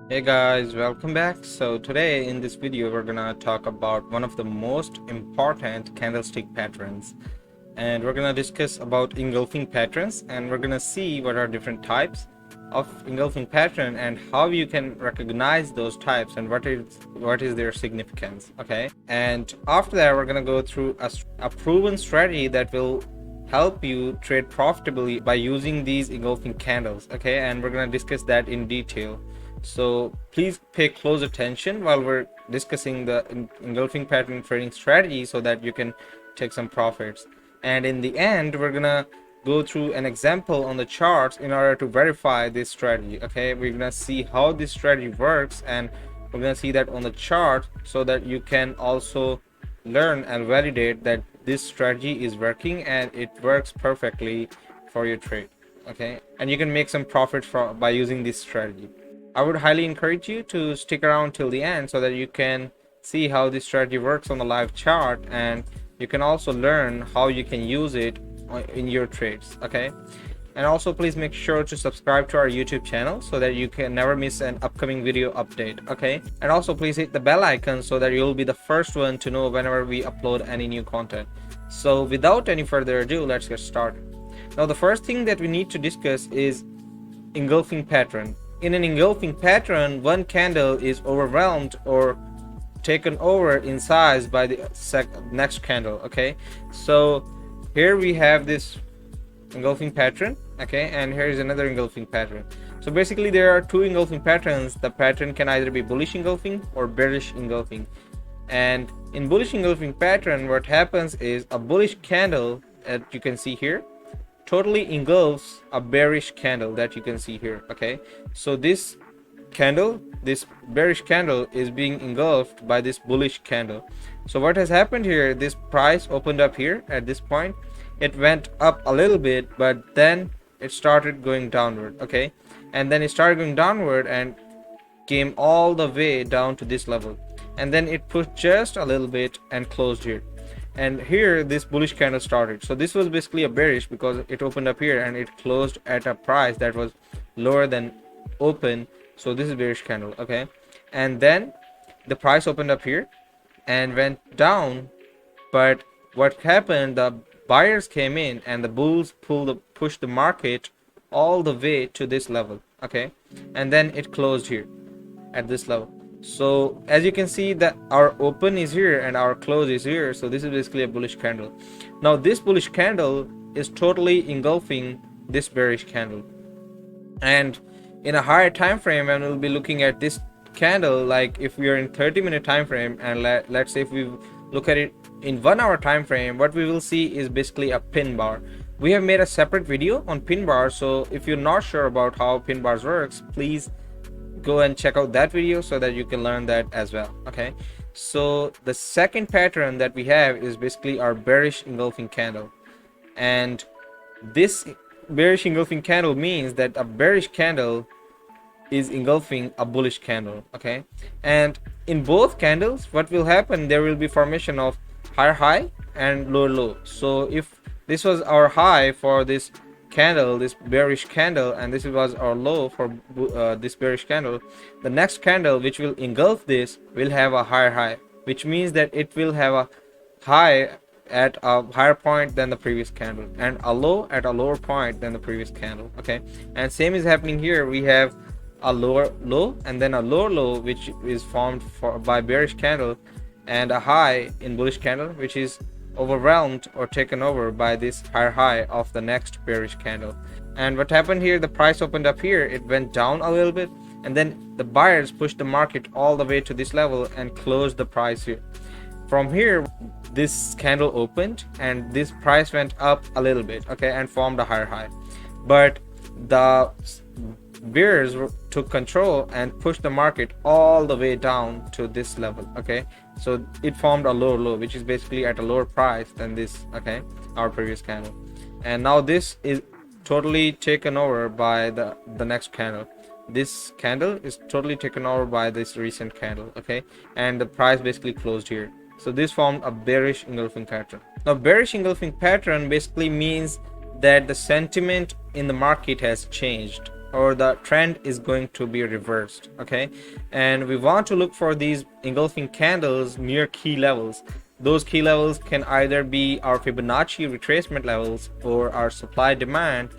Hey guys, welcome back. So today in this video we're gonna talk about one of the most important candlestick patterns, and we're gonna discuss about engulfing patterns, and we're gonna see what are different types of engulfing pattern and how you can recognize those types and what is their significance. Okay, and after that we're gonna go through a proven strategy that will help you trade profitably by using these engulfing candles. Okay, and we're gonna discuss that in detail. So please pay close attention while we're discussing the engulfing pattern trading strategy so that you can take some profits. And in the end, we're gonna go through an example on the charts in order to verify this strategy. Okay, we're gonna see how this strategy works, and we're gonna see that on the chart so that you can also learn and validate that this strategy is working and it works perfectly for your trade. Okay, and you can make some profits by using this strategy. I would highly encourage you to stick around till the end so that you can see how this strategy works on the live chart, and you can also learn how you can use it in your trades. Okay, and also please make sure to subscribe to our YouTube channel so that you can never miss an upcoming video update. Okay, and also please hit the bell icon so that you'll be the first one to know whenever we upload any new content. So without any further ado, let's get started. Now the first thing that we need to discuss is engulfing pattern. In an engulfing pattern, one candle is overwhelmed or taken over in size by the next candle. Okay, so here we have this engulfing pattern. Okay, and here is another engulfing pattern. So basically there are two engulfing patterns. The pattern can either be bullish engulfing or bearish engulfing. And in bullish engulfing pattern, what happens is a bullish candle that you can see here totally engulfs a bearish candle that you can see here. Okay, so this bearish candle is being engulfed by this bullish candle. So what has happened here, this price opened up here at this point, it went up a little bit, but then it started going downward. Okay, and then it started going downward and came all the way down to this level, and then it pushed just a little bit and closed here, and here this bullish candle started. So this was basically a bearish because it opened up here and it closed at a price that was lower than open. So this is bearish candle. Okay, and then the price opened up here and went down, but what happened, the buyers came in and the bulls pushed the market all the way to this level. Okay, and then it closed here at this level. So as you can see that our open is here and our close is here. So this is basically a bullish candle. Now this bullish candle is totally engulfing this bearish candle, and in a higher time frame, and we'll be looking at this candle, like if we are in 30-minute time frame, and let's say if we look at it in 1 hour time frame, what we will see is basically a pin bar. We have made a separate video on pin bars, so if you're not sure about how pin bars works, please go and check out that video so that you can learn that as well. Okay, so the second pattern that we have is basically our bearish engulfing candle, and this bearish engulfing candle means that a bearish candle is engulfing a bullish candle. Okay, and in both candles what will happen, there will be formation of higher high and lower low. So if this was our high for this candle, this bearish candle, and this was our low for this bearish candle, the next candle which will engulf this will have a higher high, which means that it will have a high at a higher point than the previous candle and a low at a lower point than the previous candle. Okay, and same is happening here. We have a lower low and then a lower low which is formed by bearish candle, and a high in bullish candle which is overwhelmed or taken over by this higher high of the next bearish candle. And what happened here, the price opened up here, it went down a little bit, and then the buyers pushed the market all the way to this level and closed the price here. From here this candle opened and this price went up a little bit. Okay, and formed a higher high, but the bears took control and pushed the market all the way down to this level. Okay, so it formed a lower low which is basically at a lower price than this. Okay, our previous candle, and now this is totally taken over by the next candle. This candle is totally taken over by this recent candle. Okay, and the price basically closed here. So this formed a bearish engulfing pattern. Now bearish engulfing pattern basically means that the sentiment in the market has changed. or the trend is going to be reversed. Okay, and we want to look for these engulfing candles near key levels. Those key levels can either be our Fibonacci retracement levels or our supply demand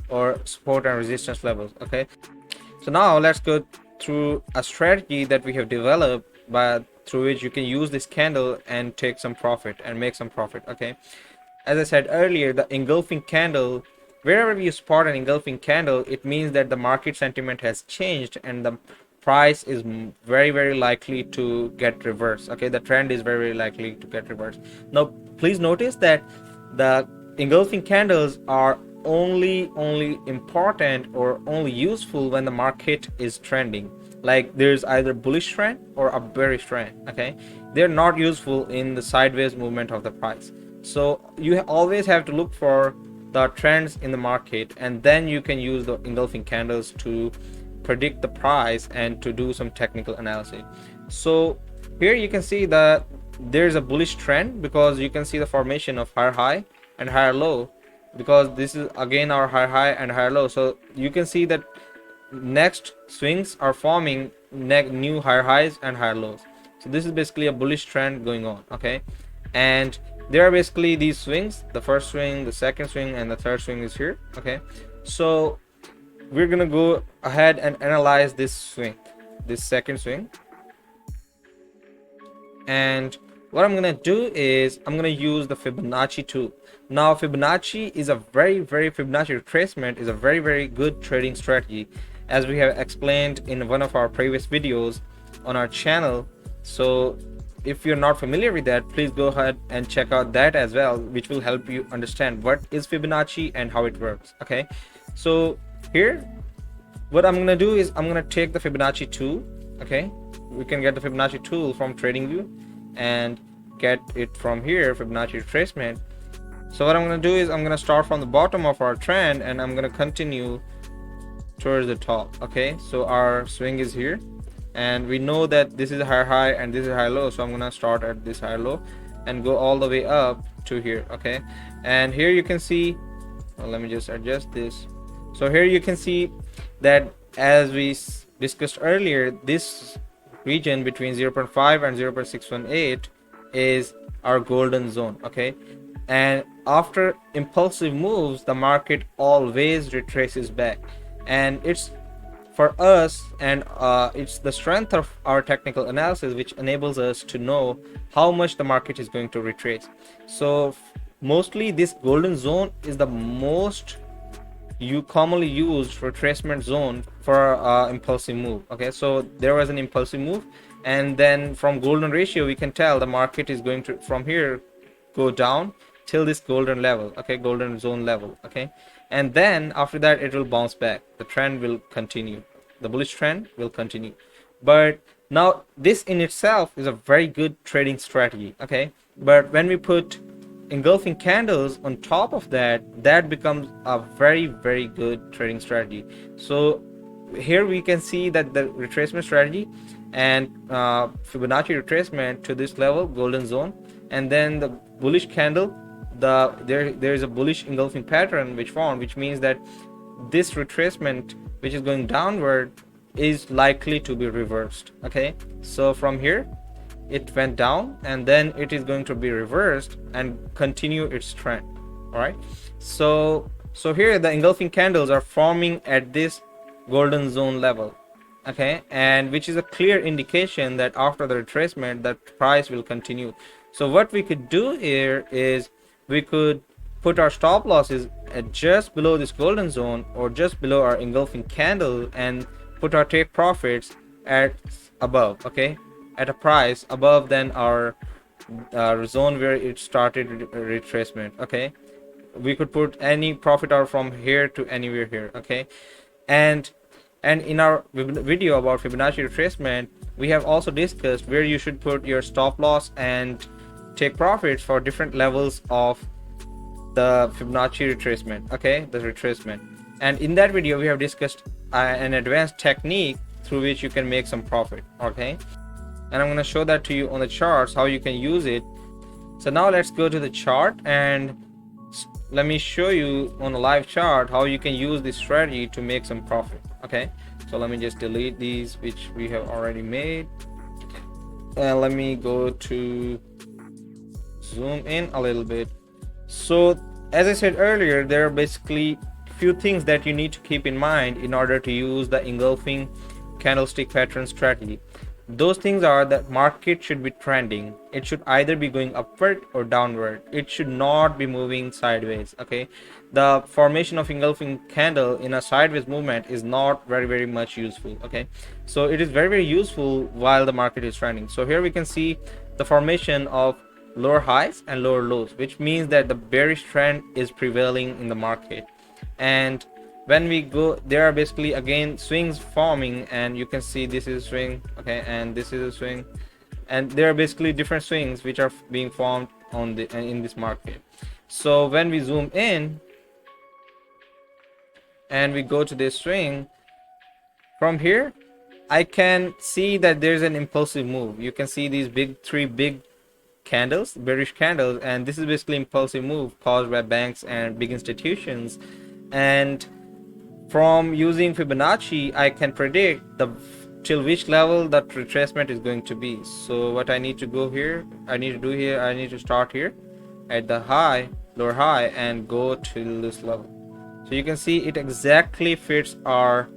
or support and resistance levels. Okay, so now let's go through a strategy that we have developed through which you can use this candle and take some profit and make some profit. Okay, as I said earlier, the engulfing candle, wherever you spot an engulfing candle, it means that the market sentiment has changed and the price is very likely to get reversed. Okay, the trend is very likely to get reversed. Now please notice that the engulfing candles are only important or only useful when the market is trending, like there's either bullish trend or a bearish trend. Okay, they're not useful in the sideways movement of the price. So you always have to look for the trends in the market, and then you can use the engulfing candles to predict the price and to do some technical analysis. So here you can see that there's a bullish trend because you can see the formation of higher high and higher low, because this is again our higher high and higher low. So you can see that next swings are forming new higher highs and higher lows. So this is basically a bullish trend going on. Okay, and there are basically these swings, the first swing, the second swing, and the third swing is here. Okay, so we're gonna go ahead and analyze this swing, this second swing. And what I'm gonna do is I'm gonna use the Fibonacci tool. Now Fibonacci retracement is a very good trading strategy, as we have explained in one of our previous videos on our channel. So if you're not familiar with that, please go ahead and check out that as well, which will help you understand what is Fibonacci and how it works. Okay, so here what I'm gonna do is I'm gonna take the Fibonacci tool. Okay, we can get the Fibonacci tool from TradingView and get it from here, Fibonacci retracement. So what I'm gonna do is I'm gonna start from the bottom of our trend and I'm gonna continue towards the top. Okay, so our swing is here and we know that this is a higher high and this is a higher low, so I'm gonna start at this higher low and go all the way up to here. Okay, and here you can see, well, let me just adjust this. So here you can see that, as we discussed earlier, this region between 0.5 and 0.618 is our golden zone. Okay, and after impulsive moves the market always retraces back, and it's for us, and it's the strength of our technical analysis which enables us to know how much the market is going to retrace. So mostly this golden zone is the most commonly used retracement zone for impulsive move. Okay, so there was an impulsive move, and then from golden ratio we can tell the market is going to from here go down till this golden level. Okay, golden zone level. Okay, and then after that it will bounce back, the trend will continue, the bullish trend will continue. But now this in itself is a very good trading strategy. Okay, but when we put engulfing candles on top of that, that becomes a very good trading strategy. So here we can see that the retracement strategy and Fibonacci retracement to this level, golden zone, and then the bullish candle, there is a bullish engulfing pattern which formed, which means that this retracement which is going downward is likely to be reversed. Okay, so from here it went down and then it is going to be reversed and continue its trend. All right, so here the engulfing candles are forming at this golden zone level. Okay, and which is a clear indication that after the retracement that price will continue. So what we could do here is we could put our stop losses at just below this golden zone or just below our engulfing candle and put our take profits at above. Okay, at a price above than our zone where it started retracement. Okay, we could put any profit out from here to anywhere here. Okay, and in our video about Fibonacci retracement we have also discussed where you should put your stop loss and take profits for different levels of the Fibonacci retracement. Okay, the retracement, and in that video we have discussed an advanced technique through which you can make some profit. Okay, and I'm going to show that to you on the charts how you can use it. So now let's go to the chart, and let me show you on a live chart how you can use this strategy to make some profit. Okay, so let me just delete these which we have already made, and let me go to zoom in a little bit. So as I said earlier, there are basically few things that you need to keep in mind in order to use the engulfing candlestick pattern strategy. Those things are that market should be trending. It should either be going upward or downward. It should not be moving sideways. Okay, the formation of engulfing candle in a sideways movement is not very much useful. Okay, so it is very useful while the market is trending. So here we can see the formation of lower highs and lower lows, which means that the bearish trend is prevailing in the market. And when we go, there are basically again swings forming, and you can see this is a swing, okay, and this is a swing, and there are basically different swings which are being formed on the in this market. So when we zoom in and we go to this swing, from here I can see that there's an impulsive move. You can see these three big candles, bearish candles, and this is basically impulsive move caused by banks and big institutions. And from using Fibonacci, I can predict till which level that retracement is going to be. So what I need to do here, I need to start here at the high, lower high, and go to this level. So you can see it exactly fits our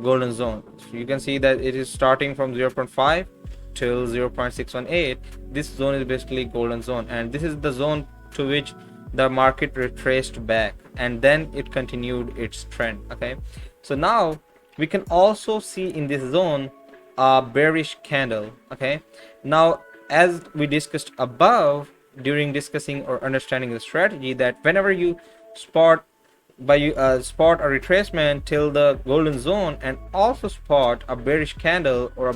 golden zone. So you can see that it is starting from 0.5 till 0.618. This zone is basically golden zone, and this is the zone to which the market retraced back, and then it continued its trend. Okay, so now we can also see in this zone a bearish candle. Okay, now as we discussed above during discussing or understanding the strategy, that whenever you spot spot a retracement till the golden zone and also spot a bearish candle, or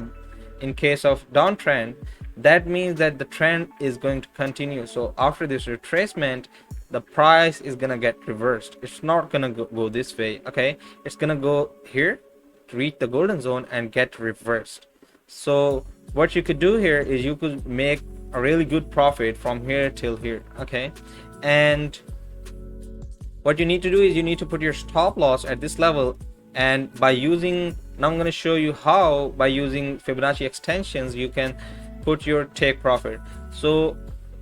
in case of downtrend, that means that the trend is going to continue. So after this retracement, the price is gonna get reversed. It's not gonna go this way. Okay, it's gonna go here to reach the golden zone and get reversed. So what you could do here is you could make a really good profit from here till here. Okay, and what you need to do is you need to put your stop loss at this level, and by using, now I'm going to show you how by using Fibonacci extensions you can put your take profit. So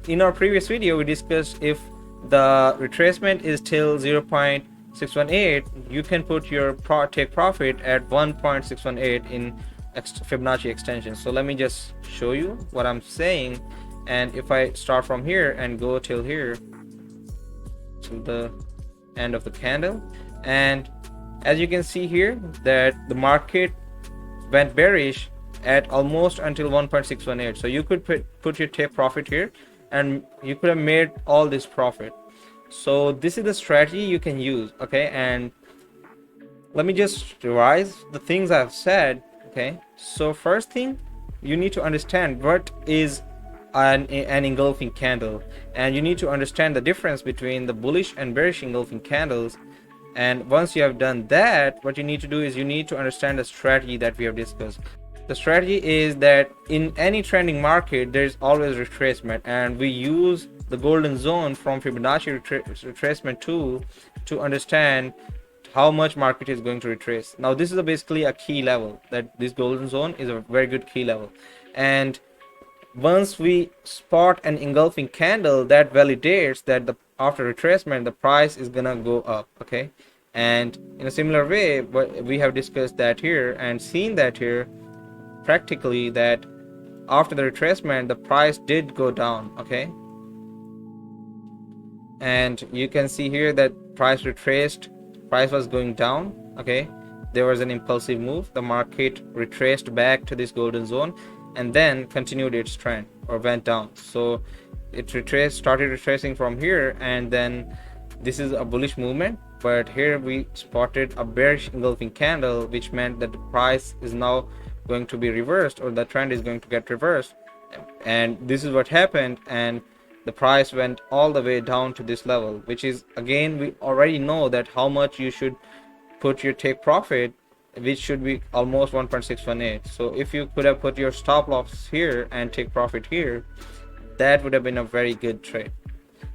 in our previous video we discussed if the retracement is till 0.618, you can put your take profit at 1.618 in Fibonacci extension. So let me just show you what I'm saying, and if I start from here and go till here to the end of the candle, and as you can see here that the market went bearish at almost until 1.618. so you could put your take profit here, and you could have made all this profit. So this is the strategy you can use. Okay, and let me just revise the things I've said. Okay, so first thing, you need to understand what is an engulfing candle, and you need to understand the difference between the bullish and bearish engulfing candles. And once you have done that, what you need to do is you need to understand the strategy that we have discussed. The strategy is that in any trending market there is always retracement, and we use the golden zone from Fibonacci retracement tool to understand how much market is going to retrace. Now this is basically a key level, that this golden zone is a very good key level, and once we spot an engulfing candle, that validates that after retracement the price is gonna go up. Okay, and in a similar way, but we have discussed that here and seen that here practically, that after the retracement the price did go down. Okay, and you can see here that price retraced, price was going down. Okay, there was an impulsive move, the market retraced back to this golden zone and then continued its trend or went down. So it started retracing from here, and then this is a bullish movement, but here we spotted a bearish engulfing candle, which meant that the price is now going to be reversed, or the trend is going to get reversed. And this is what happened, and the price went all the way down to this level, which is, again, we already know that how much you should put your take profit, which should be almost 1.618. so if you could have put your stop loss here and take profit here, that would have been a very good trade.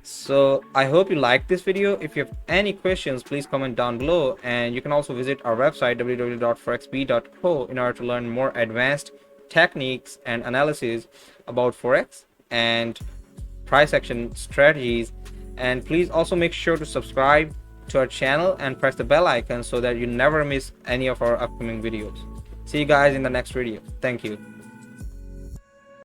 So I hope you liked this video. If you have any questions, please comment down below, and you can also visit our website www.forexb.co in order to learn more advanced techniques and analysis about forex and price action strategies. And please also make sure to subscribe to our channel and press the bell icon so that you never miss any of our upcoming videos. See you guys in the next video. Thank you.